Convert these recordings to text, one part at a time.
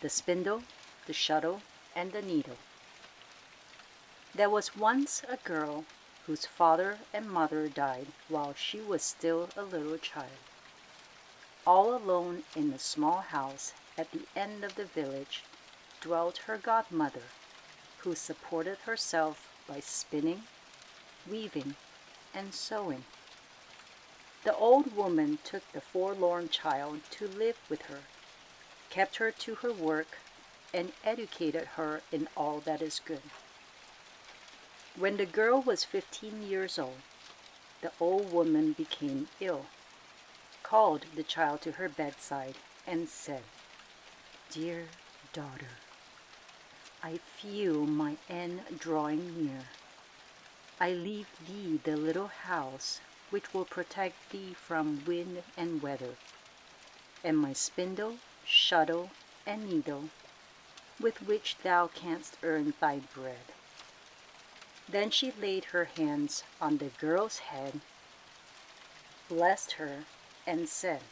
the spindle, the shuttle, and the needle. There was once a girl whose father and mother died while she was still a little child. All alone in a small house at the end of the village dwelt her godmother, who supported herself by spinning, weaving, and sewing. The old woman took the forlorn child to live with her, kept her to her work, and educated her in all that is good. When the girl was 15 years old, the old woman became ill, called the child to her bedside, and said, "Dear daughter, I feel my end drawing near. I leave thee the little house which will protect thee from wind and weather, and my spindle, shuttle, and needle, with which thou canst earn thy bread." Then she laid her hands on the girl's head, blessed her, and said,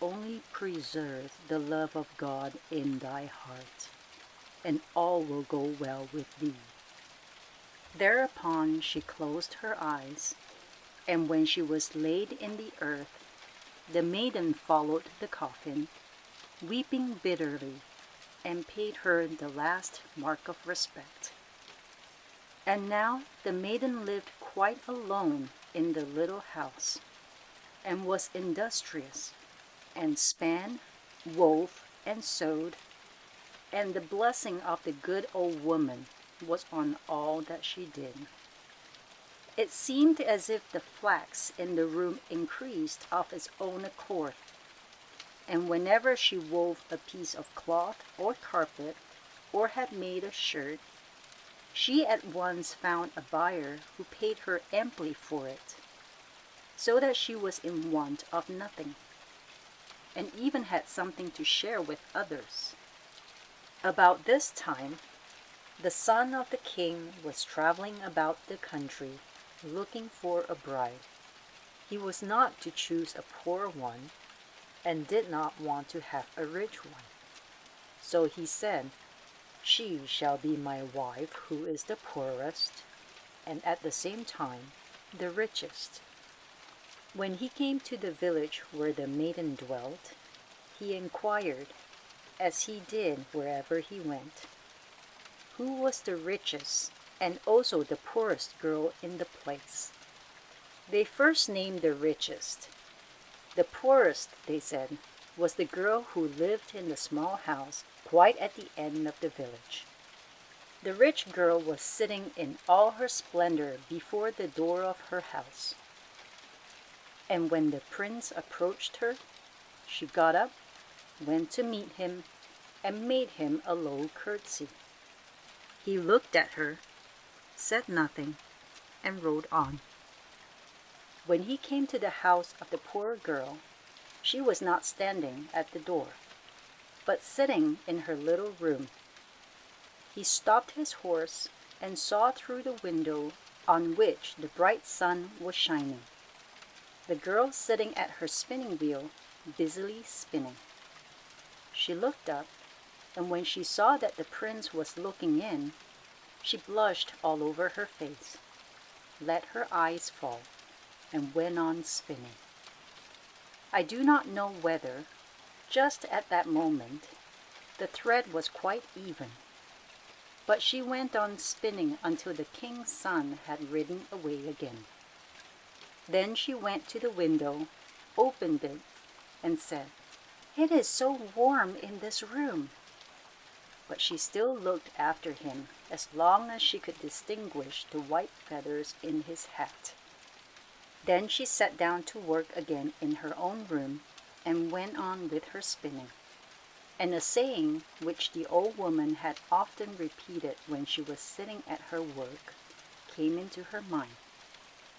"Only preserve the love of God in thy heart, and all will go well with thee." Thereupon she closed her eyes, and when she was laid in the earth, the maiden followed the coffin, weeping bitterly, and paid her the last mark of respect. And now the maiden lived quite alone in the little house, and was industrious, and span, wove, and sewed, and the blessing of the good old woman was on all that she did. It seemed as if the flax in the room increased of its own accord, and whenever she wove a piece of cloth or carpet, or had made a shirt, she at once found a buyer who paid her amply for it, so that she was in want of nothing, and even had something to share with others. About this time, the son of the king was traveling about the country, looking for a bride. He was not to choose a poor one, and did not want to have a rich one. So he said, "She shall be my wife who is the poorest, and at the same time the richest." When he came to the village where the maiden dwelt, he inquired, as he did wherever he went, who was the richest and also the poorest girl in the place. They first named the richest. The poorest, they said, was the girl who lived in the small house quite at the end of the village. The rich girl was sitting in all her splendor before the door of her house. And when the prince approached her, she got up, went to meet him, and made him a low curtsy. He looked at her, said nothing, and rode on. When he came to the house of the poor girl, she was not standing at the door, but sitting in her little room. He stopped his horse and saw through the window on which the bright sun was shining, the girl sitting at her spinning wheel, busily spinning. She looked up, and when she saw that the prince was looking in, she blushed all over her face, let her eyes fall, and went on spinning. I do not know whether, just at that moment, the thread was quite even, but she went on spinning until the king's son had ridden away again. Then she went to the window, opened it, and said, "It is so warm in this room." But she still looked after him as long as she could distinguish the white feathers in his hat. Then she sat down to work again in her own room, and went on with her spinning. And a saying which the old woman had often repeated when she was sitting at her work came into her mind,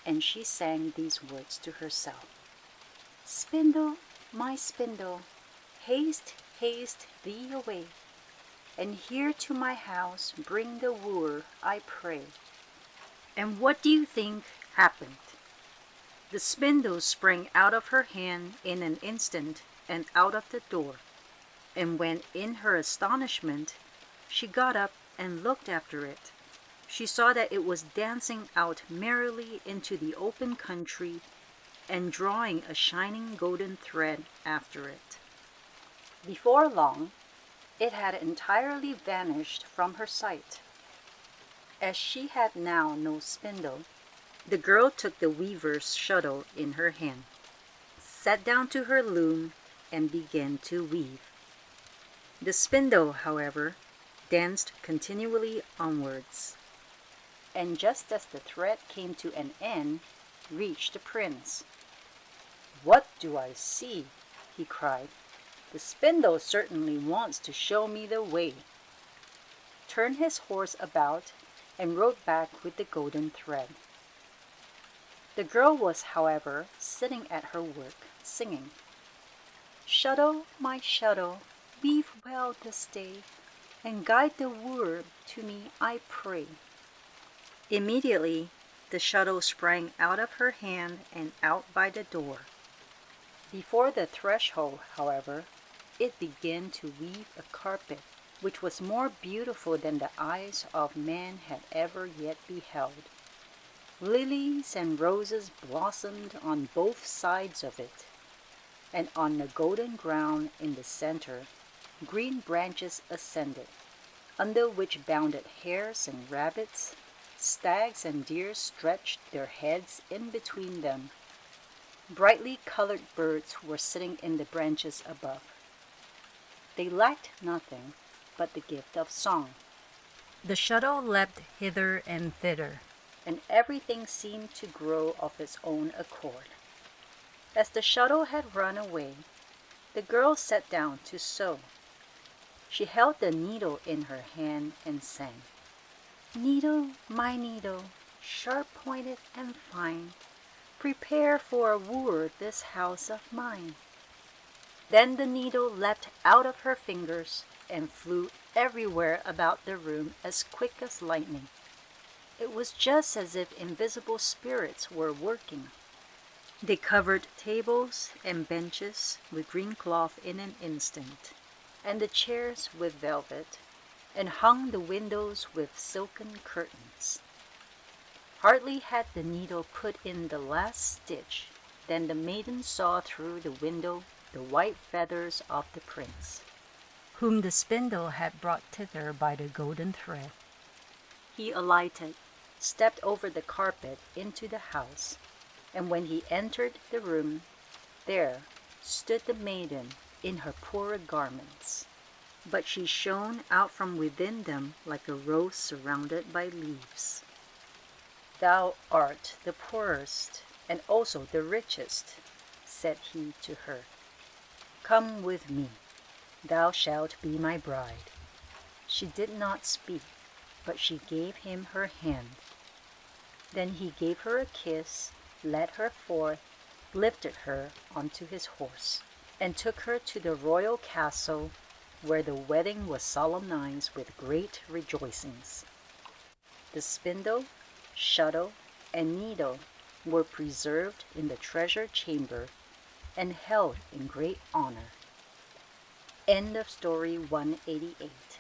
and she sang these words to herself: "Spindle, my spindle, haste, haste thee away, and here to my house bring the wooer, I pray." And what do you think happened? The spindle sprang out of her hand in an instant and out of the door, And when, in her astonishment, she got up and looked after it, she saw that it was dancing out merrily into the open country and drawing a shining golden thread after it. Before long, it had entirely vanished from her sight. As she had now no spindle, the girl took the weaver's shuttle in her hand, sat down to her loom, and began to weave. The spindle, however, danced continually onwards, and just as the thread came to an end, reached the prince. "What do I see?" he cried. "The spindle certainly wants to show me the way," turned his horse about, and rode back with the golden thread. The girl was, however, sitting at her work, singing, "Shuttle, my shuttle, weave well this day, and guide the wooer to me, I pray." Immediately the shuttle sprang out of her hand and out by the door. Before the threshold, however, it began to weave a carpet which was more beautiful than the eyes of man had ever yet beheld. Lilies and roses blossomed on both sides of it, and on the golden ground in the center, green branches ascended, under which bounded hares and rabbits, stags and deer stretched their heads in between them. Brightly colored birds were sitting in the branches above. They lacked nothing but the gift of song. The shuttle leapt hither and thither, and everything seemed to grow of its own accord. As the shuttle had run away, the girl sat down to sew. She held the needle in her hand and sang, "Needle, my needle, sharp-pointed and fine, prepare for a wooer this house of mine." Then the needle leapt out of her fingers and flew everywhere about the room as quick as lightning. It was just as if invisible spirits were working. They covered tables and benches with green cloth in an instant, and the chairs with velvet, and hung the windows with silken curtains. Hardly had the needle put in the last stitch than the maiden saw through the window the white feathers of the prince, whom the spindle had brought thither by the golden thread. He alighted, stepped over the carpet into the house, and when he entered the room, there stood the maiden in her poor garments, but she shone out from within them like a rose surrounded by leaves. "Thou art the poorest, and also the richest," said he to her. "Come with me, thou shalt be my bride." She did not speak, but she gave him her hand. Then he gave her a kiss, led her forth, lifted her onto his horse, and took her to the royal castle, where the wedding was solemnized with great rejoicings. The spindle, shuttle, and needle were preserved in the treasure chamber and held in great honor. End of story 188.